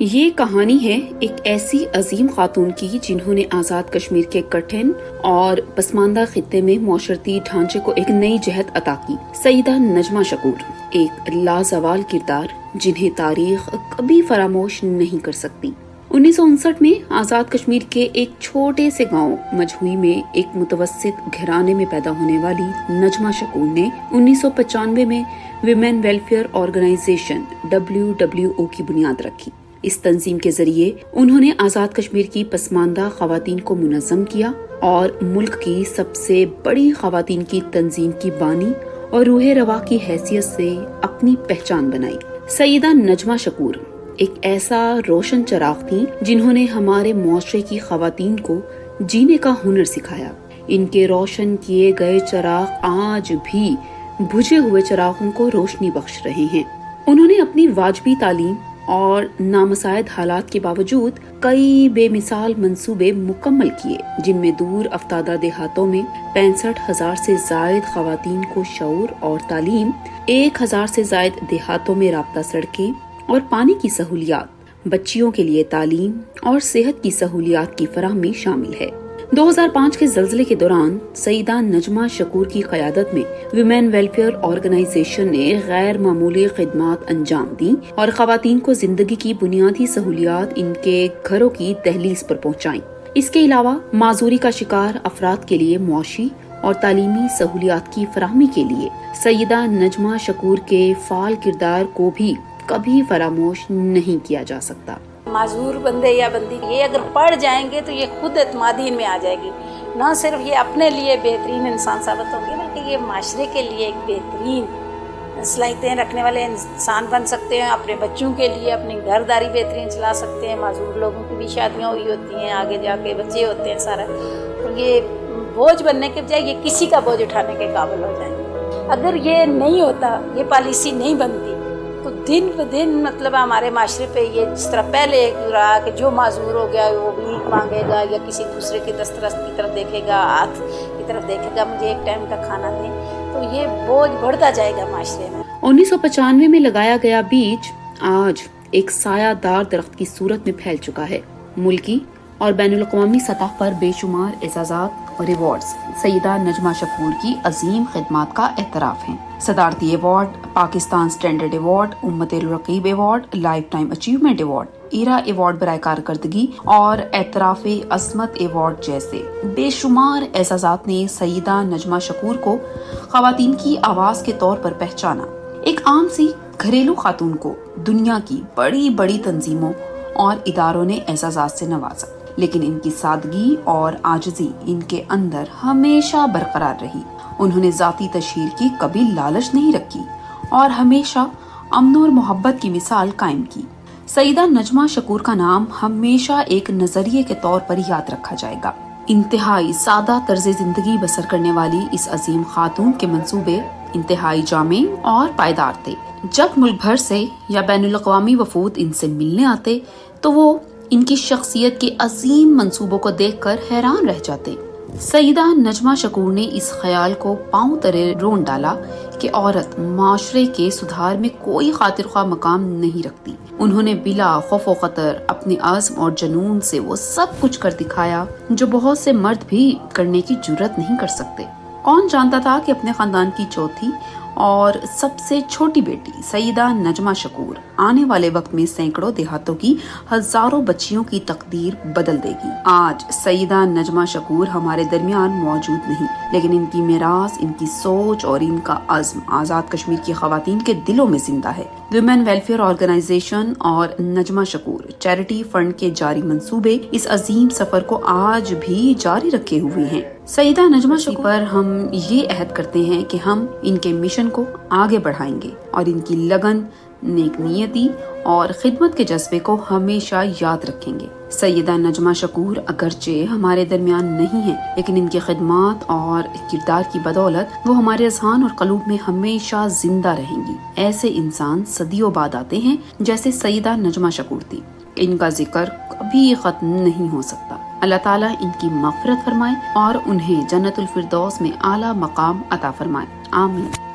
یہ کہانی ہے ایک ایسی عظیم خاتون کی جنہوں نے آزاد کشمیر کے کٹھن اور پسماندہ خطے میں معاشرتی ڈھانچے کو ایک نئی جہت عطا کی۔ سیدہ نجمہ شکور ایک لازوال کردار جنہیں تاریخ کبھی فراموش نہیں کر سکتی۔ 1959 میں آزاد کشمیر کے ایک چھوٹے سے گاؤں مجھوئی میں ایک متوسط گھرانے میں پیدا ہونے والی نجمہ شکور نے 1995 میں ویمن ویلفیئر آرگنائزیشن WWO کی بنیاد رکھی۔ اس تنظیم کے ذریعے انہوں نے آزاد کشمیر کی پسماندہ خواتین کو منظم کیا اور ملک کی سب سے بڑی خواتین کی تنظیم کی بانی اور روح رواں کی حیثیت سے اپنی پہچان بنائی۔ سیدہ نجمہ شکور ایک ایسا روشن چراغ تھی جنہوں نے ہمارے معاشرے کی خواتین کو جینے کا ہنر سکھایا۔ ان کے روشن کیے گئے چراغ آج بھی بجھے ہوئے چراغوں کو روشنی بخش رہے ہیں۔ انہوں نے اپنی واجبی تعلیم اور نامساعد حالات کے باوجود کئی بے مثال منصوبے مکمل کیے، جن میں دور افتادہ دیہاتوں میں 65,000 سے زائد خواتین کو شعور اور تعلیم، 1,000 سے زائد دیہاتوں میں رابطہ سڑکیں اور پانی کی سہولیات، بچیوں کے لیے تعلیم اور صحت کی سہولیات کی فراہمی شامل ہے۔ 2005 کے زلزلے کے دوران سیدہ نجمہ شکور کی قیادت میں ویمن ویلفیئر آرگنائزیشن نے غیر معمولی خدمات انجام دیں اور خواتین کو زندگی کی بنیادی سہولیات ان کے گھروں کی دہلیز پر پہنچائیں۔ اس کے علاوہ معذوری کا شکار افراد کے لیے معاشی اور تعلیمی سہولیات کی فراہمی کے لیے سیدہ نجمہ شکور کے فعال کردار کو بھی کبھی فراموش نہیں کیا جا سکتا۔ معذور بندے یا بندی یہ اگر پڑھ جائیں گے تو یہ خود اعتمادی ان میں آ جائے گی، نہ صرف یہ اپنے لیے بہترین انسان ثابت ہوں گے بلکہ یہ معاشرے کے لیے ایک بہترین صلاحیتیں رکھنے والے انسان بن سکتے ہیں۔ اپنے بچوں کے لیے اپنی گھرداری بہترین چلا سکتے ہیں۔ معذور لوگوں کی بھی شادیاں ہوئی ہوتی ہیں، آگے جا کے بچے ہوتے ہیں سارا، اور یہ بوجھ بننے کے بجائے یہ کسی کا بوجھ اٹھانے کے قابل ہو جائیں گے۔ اگر یہ نہیں ہوتا، یہ پالیسی نہیں بنتی تو دن بہ دن مطلب ہمارے معاشرے پہ یہ جس طرح پہلے رہا کہ جو معذور ہو گیا وہ بھیک مانگے گا یا کسی دوسرے کی دسترس کی طرف دیکھے گا، ہاتھ کی طرف دیکھے گا مجھے ایک ٹائم کا کھانا دیں، تو یہ بوجھ بڑھتا جائے گا معاشرے میں۔ 1995 میں لگایا گیا بیج آج ایک سایہ دار درخت کی صورت میں پھیل چکا ہے۔ ملکی اور بین الاقوامی سطح پر بے شمار اعزازات اور ایوارڈز سیدہ نجمہ شکور کی عظیم خدمات کا اعتراف ہیں۔ صدارتی award, Pakistan standard award, Amatul award, lifetime achievement award, ایرا ایوارڈ برائے کارکردگی اور اعتراف عظمت ایوارڈ جیسے بے شمار اعزازات نے سیدہ نجمہ شکور کو خواتین کی آواز کے طور پر پہچانا۔ ایک عام سی گھریلو خاتون کو دنیا کی بڑی بڑی تنظیموں اور اداروں نے اعزازات سے نوازا، لیکن ان کی سادگی اور عاجزی ان کے اندر ہمیشہ برقرار رہی۔ انہوں نے ذاتی تشہیر کی کبھی لالچ نہیں رکھی اور ہمیشہ امن اور محبت کی مثال قائم کی۔ سیدہ نجمہ شکور کا نام ہمیشہ ایک نظریے کے طور پر یاد رکھا جائے گا۔ انتہائی سادہ طرز زندگی بسر کرنے والی اس عظیم خاتون کے منصوبے انتہائی جامع اور پائیدار تھے۔ جب ملک بھر سے یا بین الاقوامی وفود ان سے ملنے آتے تو وہ ان کی شخصیت کے عظیم منصوبوں کو دیکھ کر حیران رہ جاتے۔ سیدہ نجمہ شکور نے اس خیال کو پاؤں تلے رون ڈالا کہ عورت معاشرے کے سدھار میں کوئی خاطر خواہ مقام نہیں رکھتی۔ انہوں نے بلا خوف و خطر اپنے عزم اور جنون سے وہ سب کچھ کر دکھایا جو بہت سے مرد بھی کرنے کی جرات نہیں کر سکتے۔ کون جانتا تھا کہ اپنے خاندان کی چوتھی اور سب سے چھوٹی بیٹی سیدہ نجمہ شکور آنے والے وقت میں سینکڑوں دیہاتوں کی ہزاروں بچیوں کی تقدیر بدل دے گی۔ آج سیدہ نجمہ شکور ہمارے درمیان موجود نہیں، لیکن ان کی میراث، ان کی سوچ اور ان کا عزم آزاد کشمیر کی خواتین کے دلوں میں زندہ ہے۔ ویمن ویلفیئر آرگنائزیشن اور نجمہ شکور چیریٹی فنڈ کے جاری منصوبے اس عظیم سفر کو آج بھی جاری رکھے ہوئے ہیں۔ سیدہ نجمہ شکور پر ہم یہ عہد کرتے ہیں کہ ہم ان کے مشن کو آگے بڑھائیں گے اور ان کی لگن، نیک نیتی اور خدمت کے جذبے کو ہمیشہ یاد رکھیں گے۔ سیدہ نجمہ شکور اگرچہ ہمارے درمیان نہیں ہیں، لیکن ان کی خدمات اور کردار کی بدولت وہ ہمارے اذہان اور قلوب میں ہمیشہ زندہ رہیں گی۔ ایسے انسان صدیوں بعد آتے ہیں جیسے سیدہ نجمہ شکور تھی۔ ان کا ذکر کبھی ختم نہیں ہو سکتا۔ اللہ تعالیٰ ان کی مغفرت فرمائے اور انہیں جنت الفردوس میں اعلیٰ مقام عطا فرمائے، آمین۔